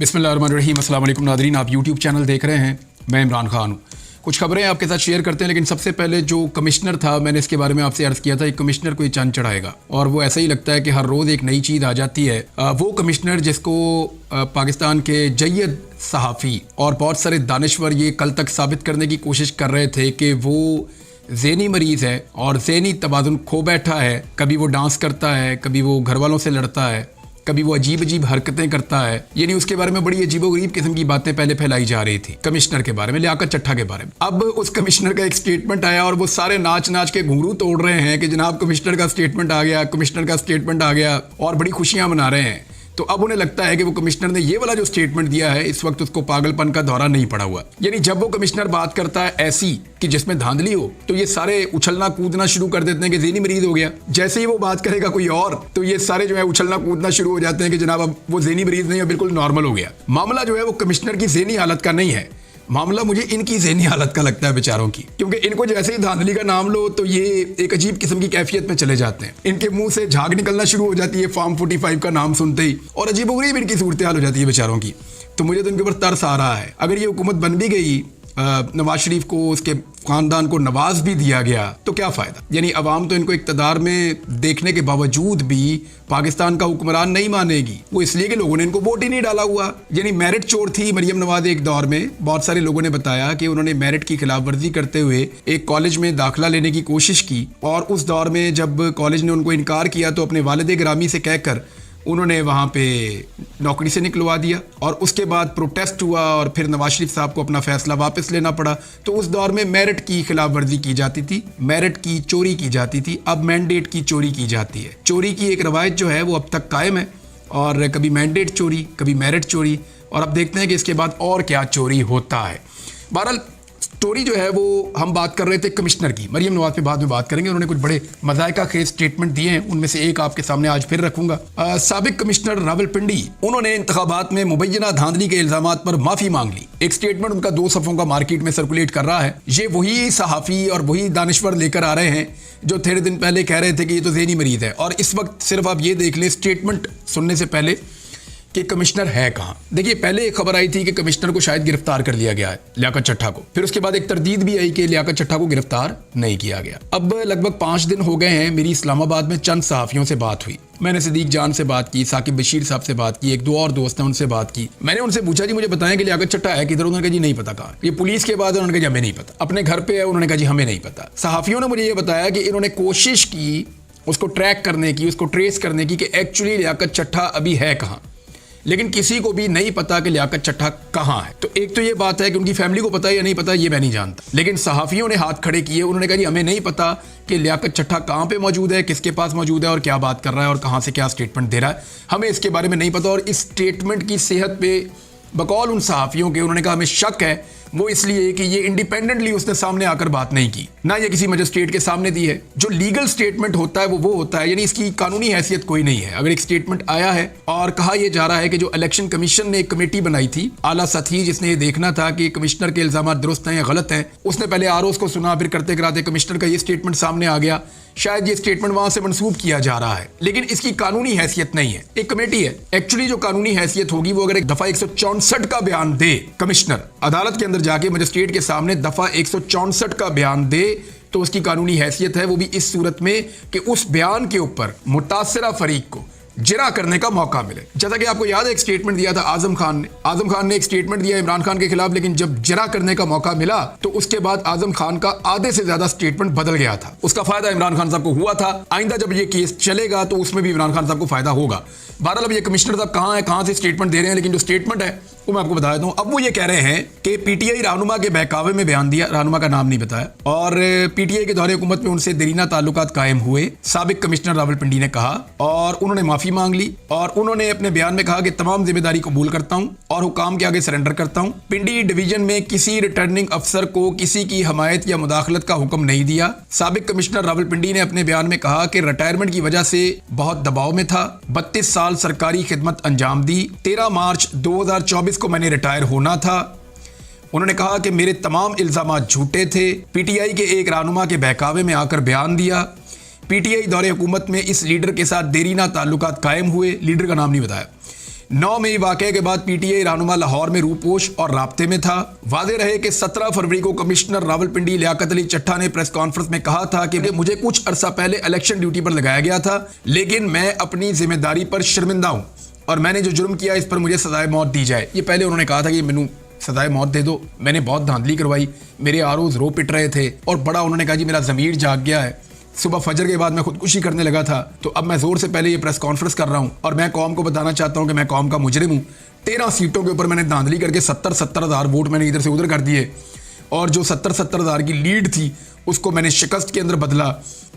बिस्मिल्लाहिर्रहमानिर्रहीम। अस्सलाम वालेकुम नादरीन, आप यूट्यूब चैनल देख रहे हैं। मैं इमरान खान हूँ। कुछ खबरें आपके साथ शेयर करते हैं, लेकिन सबसे पहले जो कमिश्नर था, मैंने इसके बारे में आपसे अर्ज़ किया था, एक कमिश्नर कोई चांद चढ़ाएगा और वो ऐसा ही लगता है कि हर रोज़ एक नई चीज़ आ जाती है। वो कमिश्नर जिसको पाकिस्तान के जय्यद सहाफ़ी और बहुत सारे दानिश्वर ये कल तक साबित करने की कोशिश कर रहे थे कि वो ज़हनी मरीज़ है और ज़हनी तवाज़ुन खो बैठा है। कभी वो डांस करता है, कभी वो घर वालों से लड़ता है, कभी वो अजीब अजीब हरकतें करता है। यानी उसके बारे में बड़ी अजीबोगरीब किस्म की बातें पहले फैलाई जा रही थी कमिश्नर के बारे में, लियाकत चट्टा के बारे में। अब उस कमिश्नर का एक स्टेटमेंट आया और वो सारे नाच नाच के घुंघरू तोड़ रहे हैं कि जनाब कमिश्नर का स्टेटमेंट आ गया, कमिश्नर का स्टेटमेंट आ गया, और बड़ी खुशियां मना रहे हैं। तो अब उन्हें लगता है कि वो कमिश्नर ने ये वाला जो स्टेटमेंट दिया है, इस वक्त उसको पागलपन का दौरा नहीं पड़ा हुआ। यानी जब वो कमिश्नर बात करता है ऐसी कि जिसमें धांधली हो, तो ये सारे उछलना कूदना शुरू कर देते हैं कि ज़हनी मरीज हो गया। जैसे ही वो बात करेगा कोई और, तो ये सारे जो है उछलना कूदना शुरू हो जाते हैं कि जनाब अब वो ज़हनी मरीज नहीं है, बिल्कुल नॉर्मल हो गया। मामला जो है वो कमिश्नर की ज़हनी हालत का नहीं है, मामला मुझे इनकी ज़हनी हालत का लगता है बेचारों की। क्योंकि इनको जैसे ही धांधली का नाम लो तो ये एक अजीब किस्म की कैफियत में चले जाते हैं। इनके मुंह से झाग निकलना शुरू हो जाती है फॉर्म 45 का नाम सुनते ही, और अजीबोगरीब इनकी सूरत हाल हो जाती है बेचारों की। तो मुझे तो इनके ऊपर तरस आ रहा है। अगर ये हुकूमत बन भी गई, नवाज शरीफ को, उसके खानदान को नवाज भी दिया गया, तो क्या फ़ायदा। यानी अवाम तो इनको इक़्तिदार में देखने के बावजूद भी पाकिस्तान का हुक्मरान नहीं मानेगी। वो इसलिए कि लोगों ने इनको वोट ही नहीं डाला हुआ। यानी मेरिट चोर थी मरियम नवाज। एक दौर में बहुत सारे लोगों ने बताया कि उन्होंने मेरिट की खिलाफ वर्जी करते हुए एक कॉलेज में दाखिला लेने की कोशिश की, और उस दौर में जब कॉलेज ने उनको इनकार किया तो अपने वालिद गिरामी से कहकर उन्होंने वहाँ पे नौकरी से निकलवा दिया। और उसके बाद प्रोटेस्ट हुआ और फिर नवाज शरीफ साहब को अपना फैसला वापस लेना पड़ा। तो उस दौर में मेरिट की खिलाफ वर्जी की जाती थी, मेरिट की चोरी की जाती थी। अब मैंडेट की चोरी की जाती है। चोरी की एक रवायत जो है वो अब तक कायम है, और कभी मैंडेट चोरी, कभी मेरिट चोरी, और अब देखते हैं कि इसके बाद और क्या चोरी होता है। बहरहाल स्टोरी जो है वो हम बात कर रहे थे कमिश्नर की। मरियम नवाज पे बाद में बात करेंगे। उन्होंने कुछ बड़े मज़ायका खेज स्टेटमेंट दिए हैं, उनमें से एक आपके सामने आज फिर रखूंगा। साबिक कमिश्नर रावलपिंडी, उन्होंने इंतखाबात में मुबैना धांधली के इल्जामात पर माफ़ी मांग ली। एक स्टेटमेंट उनका 2 सफ़ों का मार्केट में सर्कुलेट कर रहा है। ये वही सहाफ़ी और वही दानिश्वर लेकर आ रहे हैं जो थोड़े दिन पहले कह रहे थे कि ये तो ज़हनी मरीज़ है। और इस वक्त सिर्फ आप ये देख लें स्टेटमेंट सुनने से पहले कि कमिश्नर है कहाँ। देखिए, पहले एक खबर आई थी कि कमिश्नर को शायद गिरफ्तार कर लिया गया है, लियाकत चट्टा को। फिर उसके बाद एक तरदीद भी आई कि लियाकत चट्टा को गिरफ्तार नहीं किया गया। अब लगभग 5 दिन हो गए हैं, मेरी इस्लामाबाद में चंद सहाफ़ियों से बात हुई। मैंने सिद्दीक जान से बात की, साकिब बशीर साहब से बात की, 1-2 और दोस्त हैं उनसे बात की। मैंने उनसे पूछा जी मुझे बताएं कि लियाकत चट्टा है किधर। उन्होंने कहा जी नहीं पता कहाँ। ये पुलिस के बाद उन्होंने कहा जी हमें नहीं पता। अपने घर पे है, उन्होंने कहा जी हमें नहीं पता। सहाफ़ियों ने मुझे ये बताया कि इन्होंने कोशिश की उसको ट्रैक करने की, उसको ट्रेस करने की कि एक्चुअली लियाकत चट्टा अभी है कहाँ, लेकिन किसी को भी नहीं पता कि लियाकत चट्टा कहाँ है। तो एक तो ये बात है कि उनकी फैमिली को पता है या नहीं पता, ये मैं नहीं जानता। लेकिन सहाफ़ियों ने हाथ खड़े किए, उन्होंने कहा जी हमें नहीं पता कि लियाकत चट्टा कहाँ पे मौजूद है, किसके पास मौजूद है और क्या बात कर रहा है और कहाँ से क्या स्टेटमेंट दे रहा है, हमें इसके बारे में नहीं पता। और इस स्टेटमेंट की सेहत पे बकौल उन सहाफ़ियों के उन्होंने कहा हमें शक है, वो इसलिए कि ये इंडिपेंडेंटली उसने सामने आकर बात नहीं की, ना ये किसी मजिस्ट्रेट के सामने दी है। जो लीगल स्टेटमेंट होता है वो होता है, यानी इसकी कानूनी हैसियत कोई नहीं है। अगर एक स्टेटमेंट आया है और कहा यह जा रहा है कि जो इलेक्शन कमीशन ने एक कमेटी बनाई थी आला सतही, जिसने ये देखना था कि कमिश्नर के इल्जाम दुरुस्त हैं या गलत हैं, उसने पहले आरओ को सुना, फिर करते कराते कमिश्नर का ये स्टेटमेंट सामने आ गया। शायद ये स्टेटमेंट वहां से मंसूब किया जा रहा है, लेकिन इसकी कानूनी हैसियत नहीं है। एक कमेटी है, एक्चुअली जो कानूनी हैसियत होगी वो अगर एक दफा 164 का बयान दे कमिश्नर, अदालत के अंदर जाके मजिस्ट्रेट के सामने दफा 164 का बयान दे, तो उसकी कानूनी हैसियत है। वो भी इस सूरत में कि उस बयान के ऊपर मुतासिरा फरीक को जिरा करने का मौका मिले। जैसा कि आपको याद है एक स्टेटमेंट दिया था आजम खान ने एक स्टेटमेंट दिया इमरान खान के खिलाफ, लेकिन जब जिरा करने का मौका मिला तो उसके बाद आजम खान का आधे से ज्यादा स्टेटमेंट बदल गया था। उसका फायदा इमरान खान साहब को हुआ था। आइंदा जब ये केस चलेगा तो उसमें भी इमरान खान साहब को फायदा होगा। बहरहाल अब ये कमिश्नर साहब कहाँ है, कहाँ से स्टेटमेंट दे रहे हैं, लेकिन जो स्टेटमेंट है वो मैं आपको बता देता हूँ। अब वो ये कह रहे हैं कि पीटीआई रहनुमा के बहकावे में बयान दिया, रहनुमा का नाम नहीं बताया, और पीटीआई के दौरे हुकूमत में उनसे देरीना ताल्लुकात कायम हुए, साबिक कमिश्नर रावलपिंडी ने कहा, और उन्होंने माफी मांग ली। और उन्होंने अपने बयान में कहा कि तमाम जिम्मेदारी कबूल करता हूं और हुकाम के आगे सरेंडर करता हूं। पिंडी डिवीजन में किसी रिटर्निंग अफसर को किसी की हमायत या मुदाखलत का हुक्म नहीं दिया। साबिक कमिश्नर रावलपिंडी ने अपने बयान में कहा कि रिटायरमेंट की वजह से बहुत दबाव में था। 32 साल सरकारी खिदमत अंजाम दी। 13 मार्च 2024 को मैंने रिटायर होना था। उन्होंने कहा कि मेरे तमाम इल्जामात झूठे थे। पीटीआई के एक रहनुमा के बहकावे में आकर बयान दिया। पीटीआई दौरे हुकूमत में इस लीडर के साथ देरीना ताल्लुकात कायम हुए, लीडर का नाम नहीं बताया। 9 मई वाकये के बाद पीटीआई रहनुमा लाहौर में रूपोश और राब्ते में था। वादे रहे कि 17 फरवरी को कमिश्नर रावलपिंडी लियाकत अली चट्टा ने प्रेस कॉन्फ्रेंस में कहा था कि मुझे कुछ अरसा पहले इलेक्शन ड्यूटी पर लगाया गया था, लेकिन मैं अपनी जिम्मेदारी पर शर्मिंदा हूं और मैंने जो जुर्म किया इस पर मुझे सजाए मौत दी जाए। ये पहले उन्होंने कहा था कि मैनू सजाए मौत दे दो, मैंने बहुत धांधली करवाई, मेरे आरोज रो पिट रहे थे और बड़ा उन्होंने कहा जी मेरा ज़मीर जाग गया है, सुबह फजर के बाद मैं खुदकुशी करने लगा था, तो अब मैं जोर से पहले ये प्रेस कॉन्फ्रेंस कर रहा हूं और मैं कौम को बताना चाहता हूं कि मैं कौम का मुजरिम हूं। 13 सीटों के ऊपर मैंने धांधली करके 70-70 हज़ार वोट मैंने इधर से उधर कर दिए और जो 70-70 हज़ार की लीड थी उसको मैंने शिकस्त के अंदर बदला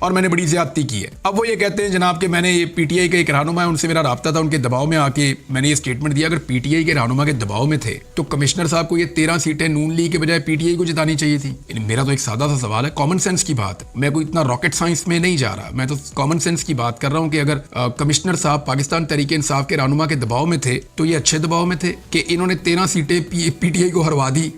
और मैंने बड़ी ज्यादती की है। अब वो ये कहते हैं जनाब कि मैंने ये पीटीआई के एक रहनुमा है, उनसे मेरा राब्ता था, उनके दबाव में आके मैंने ये स्टेटमेंट दिया। अगर पीटीआई के रहनुमा के दबाव में थे तो कमिश्नर साहब को ये 13 सीटें नून लीग के बजाय पीटीआई को जितानी चाहिए थी। मेरा तो एक सादा सा सवाल है, कॉमन सेंस की बात, मैं कोई इतना रॉकेट साइंस में नहीं जा रहा, मैं तो कॉमन सेंस की बात कर रहा हूँ कि अगर कमिश्नर साहब पाकिस्तान तहरीक इंसाफ के रहनुमा के दबाव में थे तो ये अच्छे दबाव में थे कि इन्होंने 13 सीटें पीटीआई को हरवा दी।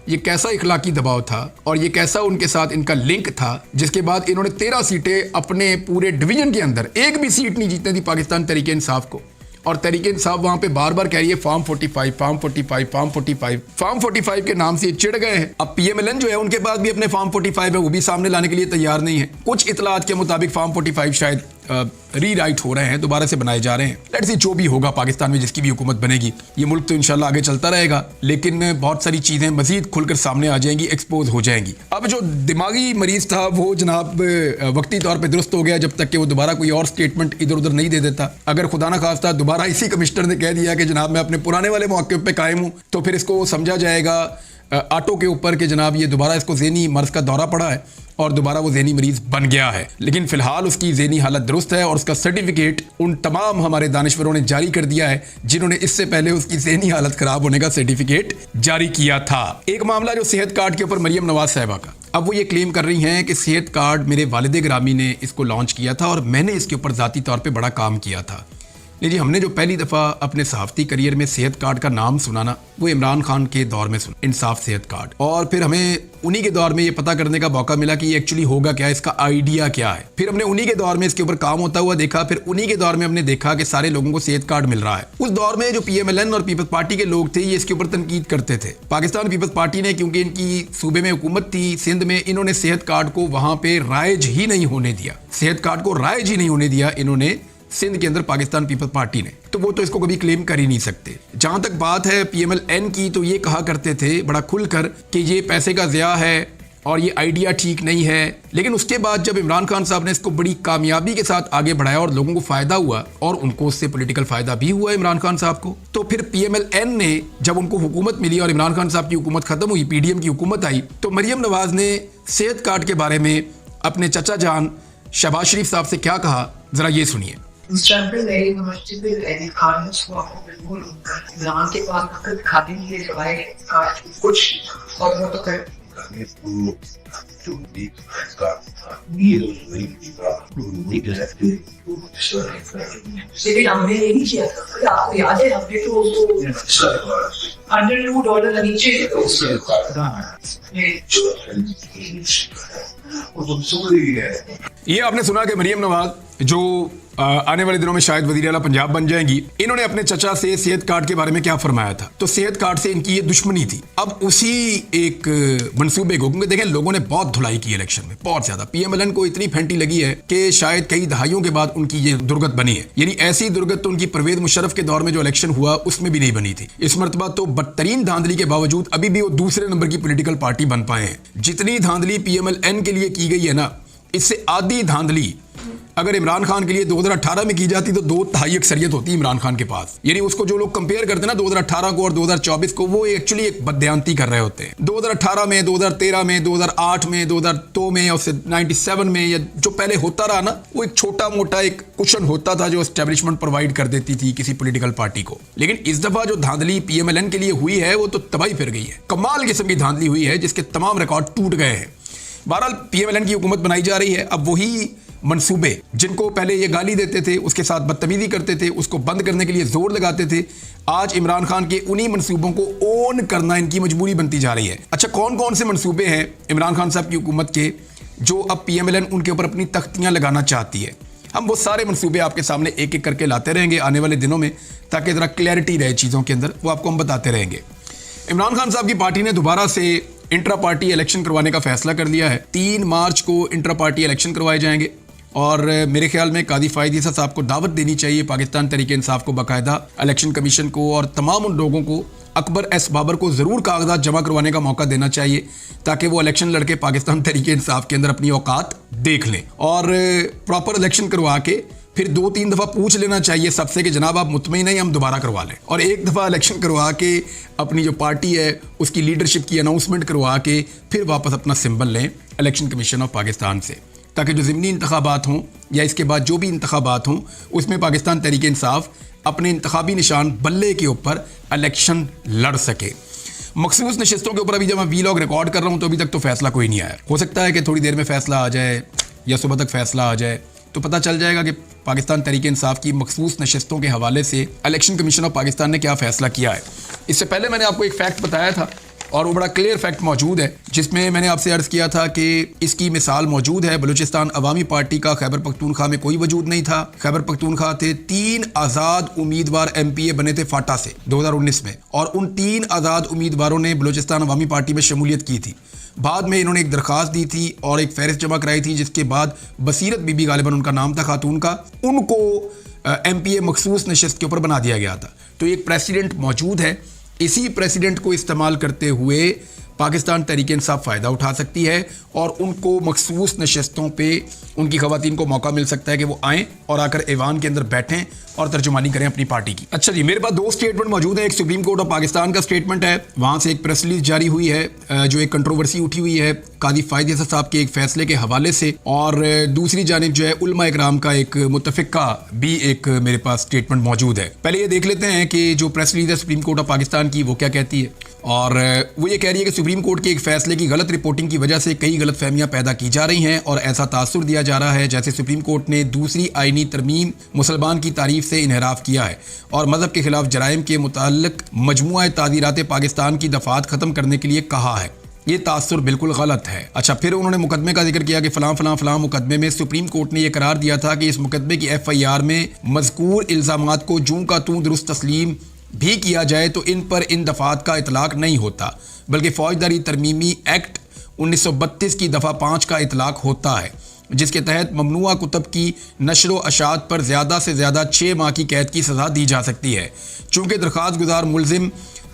ये कैसा इखलाकी दबाव था और ये कैसा उनके साथ इनका लिंक था जिसके बाद इन्होंने 13 सीटें अपने पूरे डिवीजन के अंदर एक भी सीट नहीं जीतने दी पाकिस्तान तहरीक इंसाफ को। और तहरीक इंसाफ वहां पे बार बार कह रही है फार्म 45 फार्म 45 फार्म 45 फार्म 45 के नाम से चिढ़ गए हैं। अब पीएमएलएन जो है उनके पास भी अपने फार्म 45 है, वो भी सामने लाने के लिए तैयार नहीं है। कुछ इतलात के मुताबिक फार्म 45 शायद रीराइट हो रहे हैं, दोबारा से बनाए जा रहे हैं। लेट्स सी जो भी होगा पाकिस्तान में जिसकी भी हुकूमत बनेगी, ये मुल्क तो इंशाल्लाह आगे चलता रहेगा, लेकिन बहुत सारी चीजें मजीद खुलकर सामने आ जाएंगी, एक्सपोज हो जाएंगी। अब जो दिमागी मरीज था वो जनाब वक्ती तौर पे दुरुस्त हो गया जब तक कि वो दोबारा कोई और स्टेटमेंट इधर उधर नहीं दे देता। अगर खुदा ना खास्ता दोबारा इसी कमिश्नर ने कह दिया कि जनाब मैं अपने पुराने वाले मौके पे कायम हूँ, तो फिर इसको समझा जाएगा ऑटो के ऊपर कि जनाब ये दोबारा इसको ज़हनी मर्ज का दौरा पड़ा है और दोबारा वो ज़हनी मरीज बन गया है। लेकिन फिलहाल उसकी ज़हनी हालत दुरुस्त है और उसका सर्टिफिकेट उन तमाम हमारे दानिश्वरों ने जारी कर दिया है जिन्होंने इससे पहले उसकी ज़हनी हालत खराब होने का सर्टिफिकेट जारी किया था। एक मामला जो सेहत कार्ड के ऊपर मरियम नवाज साहिबा का, अब वो ये क्लेम कर रही हैं कि सेहत कार्ड मेरे वालिद ग्रामी ने इसको लॉन्च किया था और मैंने इसके ऊपर ज़ाती तौर पर बड़ा काम किया था। जी हमने जो पहली दफ़ा अपने सहाफ़ती करियर में सेहत कार्ड का नाम सुना ना, वो इमरान खान के दौर में सुना, इंसाफ सेहत कार्ड। और फिर हमें उन्हीं के दौर में ये पता करने का मौका मिला कि ये एक्चुअली होगा क्या, इसका आइडिया क्या है। फिर हमने उन्हीं के दौर में इसके ऊपर काम होता हुआ देखा। फिर उन्हीं के दौर में हमने देखा कि सारे लोगों को सेहत कार्ड मिल रहा है। उस दौर में जो पीएमएलएन और पीपल्स पार्टी के लोग थे ये इसके ऊपर तनकीद करते थे। पाकिस्तान पीपल्स पार्टी ने, क्योंकि इनकी सूबे में हुकूमत थी सिंध में, इन्होंने सेहत कार्ड को वहां पे राइज ही नहीं होने दिया, सेहत कार्ड को राइज ही नहीं होने दिया इन्होंने सिंध के अंदर पाकिस्तान पीपल्स पार्टी ने। तो वो तो इसको कभी क्लेम कर ही नहीं सकते। जहां तक बात है पीएमएलएन की, तो ये कहा करते थे बड़ा खुलकर कि ये पैसे का ज़िया है और ये आइडिया ठीक नहीं है। लेकिन उसके बाद जब इमरान खान साहब ने इसको बड़ी कामयाबी के साथ आगे बढ़ाया और लोगों को फायदा हुआ और उनको उससे पॉलिटिकल फायदा भी हुआ इमरान खान साहब को, तो फिर पीएमएलएन ने जब उनको हुकूमत मिली और इमरान खान साहब की हुकूमत खत्म हुई, पीडीएम की हुकूमत आई, तो मरियम नवाज ने सेहत कार्ड के बारे में अपने चचा जान शहबाज शरीफ साहब से क्या कहा, जरा ये सुनिए। के पास खाते नहीं है कुछ और वो तो कर हमने यही किया था, आपको याद है हमने तो $102 नीचे ये आपने सुना कि मरियम नवाज जो आने वाले दिनों में शायद वज़ीर आला पंजाब बन जाएंगी, इन्होंने अपने चचा से सेहत कार्ड के बारे में क्या फरमाया था। तो सेहत कार्ड से इनकी ये दुश्मनी थी। अब उसी एक मंसूबे को, क्योंकि देखें लोगों ने बहुत धुलाई की इलेक्शन में, बहुत ज्यादा पीएमएलएन को इतनी फेंटी लगी है कि शायद कई दहाइयों के बाद उनकी ये दुर्गत बनी है। यानी ऐसी दुर्गत तो उनकी परवेज मुशर्रफ के दौर में जो इलेक्शन हुआ उसमें भी नहीं बनी थी। इस मरतबा तो बदतरीन धांधली के बावजूद अभी भी वो दूसरे नंबर की पोलिटिकल पार्टी बन पाए हैं। जितनी धांधली पीएमएलएन के लिए की गई है ना, इससे आधी धांधली अगर इमरान खान के लिए 2018 में की जाती तो 2/3 अक्सरियत होती इमरान खान के पास। यानी उसको जो लोग कंपेयर करते हैं ना 2018 को और 2024 को, वो एक्चुअली एक बदयांती कर रहे होते हैं। 2018 में, 2013 में, 2008 में, 2002 में और 97 में, या जो पहले होता रहा ना, वो एक छोटा मोटा एक कुशन होता था जो एस्टेब्लिशमेंट प्रोवाइड कर देती थी किसी पॉलिटिकल पार्टी को। लेकिन इस दफा जो धांधली पीएमएलएन के लिए हुई है वो तो तबाही फिर गई है। कमाल किस्म की धांधली हुई है जिसके तमाम रिकॉर्ड टूट गए हैं। बहरहाल पीएमएलएन की हुकूमत बनाई जा रही है। अब वही मंसूबे जिनको पहले ये गाली देते थे, उसके साथ बदतमीजी करते थे, उसको बंद करने के लिए जोर लगाते थे, आज इमरान खान के उन्हीं मंसूबों को ओन करना इनकी मजबूरी बनती जा रही है। अच्छा, कौन कौन से मंसूबे हैं इमरान खान साहब की हुकूमत के जो अब पीएमएलएन उनके ऊपर अपनी तख्तियां लगाना चाहती है? हम वो सारे मंसूबे आपके सामने एक एक करके लाते रहेंगे आने वाले दिनों में, ताकि ज़रा क्लैरिटी रहे चीज़ों के अंदर, वो आपको हम बताते रहेंगे। इमरान खान साहब की पार्टी ने दोबारा से इंट्रा पार्टी इलेक्शन करवाने का फैसला कर लिया है। 3 मार्च को इंट्रा पार्टी इलेक्शन करवाए जाएंगे और मेरे ख्याल में कादी फायद ईसा साहब को दावत देनी चाहिए पाकिस्तान तहरीक इंसाफ को, बाकायदा इलेक्शन कमीशन को और तमाम उन लोगों को, अकबर एस बाबर को ज़रूर कागजात जमा करवाने का मौका देना चाहिए ताकि वो इलेक्शन लड़के पाकिस्तान तहरीक इंसाफ के अंदर अपनी औकात देख लें और प्रॉपर इलेक्शन करवा के फिर 2-3 दफ़ा पूछ लेना चाहिए सबसे कि जनाब आप मुतमईन हैं, हम दोबारा करवा लें, और एक दफ़ा इलेक्शन करवा के अपनी जो पार्टी है उसकी लीडरशिप की अनाउंसमेंट करवा के फिर वापस अपना सिंबल लें इलेक्शन कमीशन ऑफ पाकिस्तान से, ताकि जो ज़िमनी इंतखाबात हों या इसके बाद जो भी इंतखाबात हों उसमें पाकिस्तान तहरीक इंसाफ अपने इंतखाबी निशान बल्ले के ऊपर इलेक्शन लड़ सके। मखसूस नशस्तों के ऊपर अभी जब मैं वीलॉग रिकॉर्ड कर रहा हूँ तो अभी तक तो फैसला कोई नहीं आया। हो सकता है कि थोड़ी देर में फैसला आ जाए या सुबह तक फैसला आ जाए, तो पता चल जाएगा कि पाकिस्तान तहरीक इंसाफ की मखसूस नशस्तों के हवाले से इलेक्शन कमीशन ऑफ पाकिस्तान ने क्या फ़ैसला किया है। इससे पहले मैंने आपको एक फ़ैक्ट बताया था और वो बड़ा क्लियर फैक्ट मौजूद है, जिसमें मैंने आपसे अर्ज़ किया था कि इसकी मिसाल मौजूद है। बलूचिस्तान अवामी पार्टी का खैबर पख्तूनख्वा में कोई वजूद नहीं था। खैबर पख्तूनख्वा थे 3 आज़ाद उम्मीदवार MPA बने थे फाटा से 2019 में, और उन 3 आज़ाद उम्मीदवारों ने बलूचिस्तान अवामी पार्टी में शमूलियत की थी। बाद में इन्होंने एक दरख्वास्त दी थी और एक फहरिस्त जमा कराई थी, जिसके बाद बसीरत बीबी गालिबन उनका नाम था खातून का, उनको MPA मखसूस नशस्त के ऊपर बना दिया गया था। तो एक प्रेसिडेंट मौजूद है, इसी प्रेसिडेंट को इस्तेमाल करते हुए पाकिस्तान तहरीक इंसाफ फ़ायदा उठा सकती है और उनको मखसूस नशस्तों पे उनकी ख़वातीन को मौका मिल सकता है कि वो आएँ और आकर ऐवान के अंदर बैठें और तर्जुमानी करें अपनी पार्टी की। अच्छा जी, मेरे पास 2 स्टेटमेंट मौजूद हैं। एक सुप्रीम कोर्ट ऑफ पाकिस्तान का स्टेटमेंट है, वहाँ से एक प्रेस रिलीज जारी हुई है जो एक कंट्रोवर्सी उठी हुई है कादी फायद ईसा साहब के एक फ़ैसले के हवाले से, और दूसरी जानिब जो है उलमा इकराम का एक मुतफ़िक़ा भी एक मेरे पास स्टेटमेंट मौजूद है। पहले ये देख लेते हैं कि जो प्रेस रिलीज है सुप्रीम कोर्ट ऑफ पाकिस्तान की वो क्या कहती है, और वो ये कह रही है कि सुप्रीम कोर्ट के एक फ़ैसले की गलत रिपोर्टिंग की वजह से कई गलत फहमियाँ पैदा की जा रही हैं और ऐसा तासुर दिया जा रहा है जैसे सुप्रीम कोर्ट ने दूसरी आइनी तरमीम मुसलमान की तारीफ से इनहराफ किया है और मज़हब के खिलाफ जराइम के मुताल्लिक़ मजमुआ ताज़ीरात पाकिस्तान की दफ़ात ख़त्म करने के लिए कहा है। ये तासुर बिल्कुल गलत है। अच्छा, फिर उन्होंने मुकदमे का जिक्र किया कि फ़लाँ मुकदमे में सुप्रीम कोर्ट ने यह करार दिया था कि इस मुकदमे की FIR में मज़कूर इल्ज़ामात को जूं का तूं दुरुस्त तस्लीम भी किया जाए तो इन पर इन दफ़ात का इतलाक़ नहीं होता, बल्कि फ़ौजदारी तरमीमी एक्ट 1932 की दफ़ा 5 का इतलाक़ होता है, जिसके तहत ममनुआ कुतब की नशर व अशात पर ज़्यादा से ज़्यादा 6 माह की कैद की सज़ा दी जा सकती है। चूँकि दरख्वास्त गुजार मुलजिम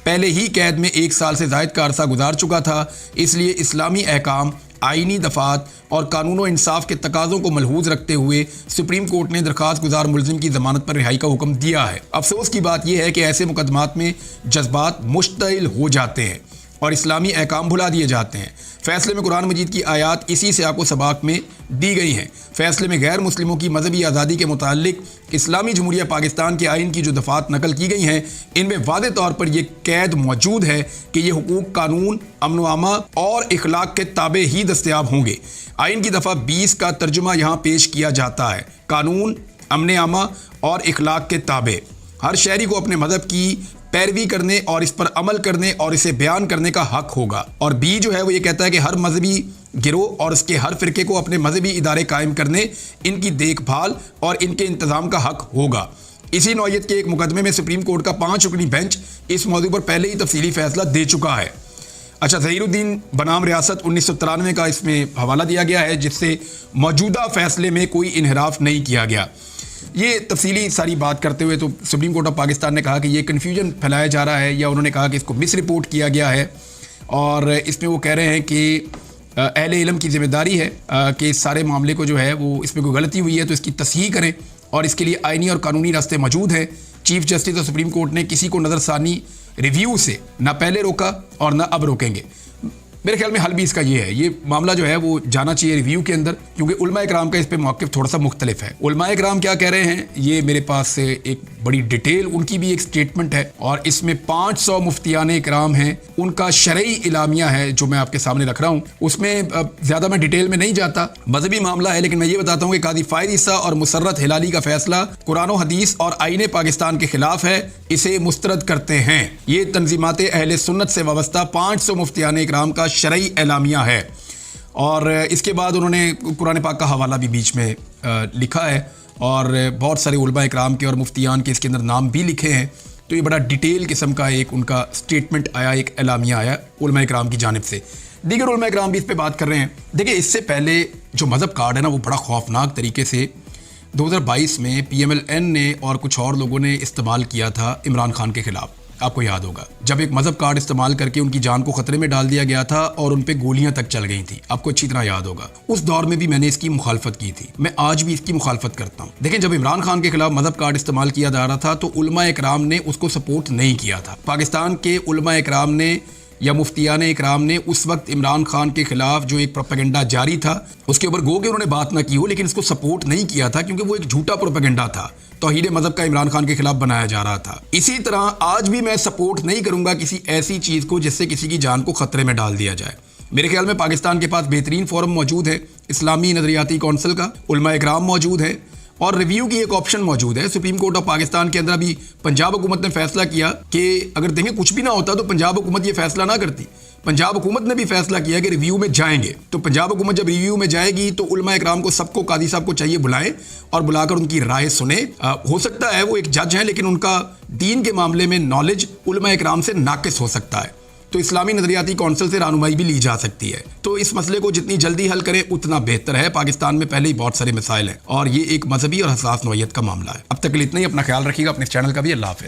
पहले ही कैद में 1 साल से ज़ायद का अरसा गुजार चुका था, इसलिए इस्लामी अहकाम, आइनी दफ़ात और कानून इंसाफ के तकाज़ों को मलहूज़ रखते हुए सुप्रीम कोर्ट ने दरख्वास्त गुजार मुलजिम की ज़मानत पर रिहाई का हुक्म दिया है। अफसोस की बात यह है कि ऐसे मुकदमात में जज्बात मुश्तइल हो जाते हैं और इस्लामी अहकाम भुला दिए जाते हैं। फ़ैसले में कुरान मजीद की आयात इसी सियाक़ो सबाक़ में दी गई हैं। फ़ैसले में गैर मुस्लिमों की मजहबी आज़ादी के मुताल्लिक़ इस्लामी जमहूरिया पाकिस्तान के आइन की जो दफ़ात नकल की गई हैं, इनमें वाज़ेह तौर पर यह कैद मौजूद है कि ये हुकूक कानून, अमन व अमा और इखलाक के ताबे ही दस्तयाब होंगे। आइन की दफ़ा 20 का तर्जुमा यहाँ पेश किया जाता है, कानून, अमन अमा और इखलाक के ताबे। हर शहरी को अपने मज़हब की पैरवी करने और इस पर अमल करने और इसे बयान करने का हक होगा। और बी जो है वो ये कहता है कि हर मजहबी गिरोह और उसके हर फ़िरके को अपने मजहबी इदारे कायम करने, इनकी देखभाल और इनके इंतज़ाम का हक होगा। इसी नौयत के एक मुकदमे में सुप्रीम कोर्ट का 5 रुकनी बेंच इस मौजू पर पहले ही तफसीली फ़ैसला दे चुका है। अच्छा, ज़हीरुद्दीन बनाम रियासत 1993 का इसमें हवाला दिया गया है, जिससे मौजूदा फ़ैसले में कोई इनहराफ नहीं किया गया। ये तफसीली सारी बात करते हुए तो सुप्रीम कोर्ट ऑफ पाकिस्तान ने कहा कि ये कन्फ्यूजन फैलाया जा रहा है, या उन्होंने कहा कि इसको मिस रिपोर्ट किया गया है, और इसमें वो कह रहे हैं कि अहले इल्म की जिम्मेदारी है कि इस सारे मामले को जो है वो इसमें कोई गलती हुई है तो इसकी तस्हीह करें, और इसके लिए आइनी और कानूनी रास्ते मौजूद हैं। चीफ जस्टिस और सुप्रीम कोर्ट ने किसी को नज़रसानी रिव्यू से ना पहले रोका और ना अब रोकेंगे। मेरे ख्याल में हल भी इसका ये है, ये मामला जो है वो जाना चाहिए रिव्यू के अंदर, क्योंकि उलमा इकराम का इस पे मौक़िफ़ थोड़ा सा मुख्तलिफ है। उलमा इकराम क्या कह रहे हैं, ये मेरे पास से एक बड़ी डिटेल उनकी भी एक स्टेटमेंट है, और इसमें 500 मुफ्तियान इकराम हैं, उनका शरई इलामिया है जो मैं आपके सामने रख रहा हूँ। उसमें ज़्यादा मैं डिटेल में नहीं जाता, मजहबी मामला है, लेकिन मैं ये बताता हूँ कि कादी फायद ईसा और मुसर्रत हिलाली का फैसला कुरान व हदीस और आईने पाकिस्तान के खिलाफ है, इसे मुस्तरद करते हैं। ये तंजीमात अहले सुन्नत से वाबस्ता 500 मुफ्तियान इकराम का शरई एलामिया है। और इसके बाद उन्होंने कुरान पाक का हवाला भी बीच में लिखा है, और बहुत सारे उलमा इकराम के और मुफ्तियान के इसके अंदर नाम भी लिखे हैं। तो ये बड़ा डिटेल किस्म का एक उनका स्टेटमेंट आया, एक एलामिया आया उलमा इकराम की जानिब से। दीगर उलमा इकराम भी इस पर बात कर रहे हैं। देखिए, इससे पहले जो मज़हब कार्ड है ना, वो बड़ा खौफनाक तरीके से 2022 में PMLN ने और कुछ और लोगों ने इस्तेमाल किया था इमरान खान के खिलाफ। आपको याद होगा जब एक मज़हब कार्ड इस्तेमाल करके उनकी जान को खतरे में डाल दिया गया था और उन पे गोलियां तक चल गई थी। आपको अच्छी तरह याद होगा, उस दौर में भी मैंने इसकी मुखालफत की थी। मैं आज भी इसकी मुखालफत करता हूँ। देखें, जब इमरान खान के खिलाफ मज़हब कार्ड इस्तेमाल किया जा रहा था तो उलमा इकराम ने उसको सपोर्ट नहीं किया था। पाकिस्तान के उलमा इकराम ने या मुफ्तियान इकराम ने उस वक्त इमरान खान के खिलाफ जो एक प्रोपेगेंडा जारी था उसके ऊपर गो के उन्होंने बात ना की हो, लेकिन इसको सपोर्ट नहीं किया था क्योंकि वो एक झूठा प्रोपेगेंडा था, तौहीद मज़हब का इमरान खान के खिलाफ बनाया जा रहा था। इसी तरह आज भी मैं सपोर्ट नहीं करूंगा किसी ऐसी चीज़ को जिससे किसी की जान को खतरे में डाल दिया जाए। मेरे ख्याल में पाकिस्तान के पास बेहतरीन फोरम मौजूद है, इस्लामी नज़रियाती कौंसिल का, उलमा इकराम मौजूद है और रिव्यू की एक ऑप्शन मौजूद है। सुप्रीम कोर्ट ऑफ पाकिस्तान के अंदर अभी पंजाब हुकूमत ने फैसला किया कि अगर देखें कुछ भी ना होता तो पंजाब हुकूमत ये फैसला ना करती। पंजाब हुकूमत ने भी फैसला किया कि रिव्यू में जाएंगे। तो पंजाब हुकूमत जब रिव्यू में जाएगी तो उलमा इकराम को सबको, कादी साहब को चाहिए बुलाएं और बुलाकर उनकी राय सुने। हो सकता है वो एक जज हैं लेकिन उनका दीन के मामले में नॉलेज उलमा इकराम से नाकिस हो सकता है। तो इस्लामी नज़रियाती कौंसिल से रहनुमाई भी ली जा सकती है। तो इस मसले को जितनी जल्दी हल करें उतना बेहतर है। पाकिस्तान में पहले ही बहुत सारे मसाइल हैं और ये एक मजहबी और हसास नौइयत का मामला है। अब तक के लिए इतना ही। अपना ख्याल रखिएगा, अपने चैनल का भी। अल्लाह हाफ़िज़।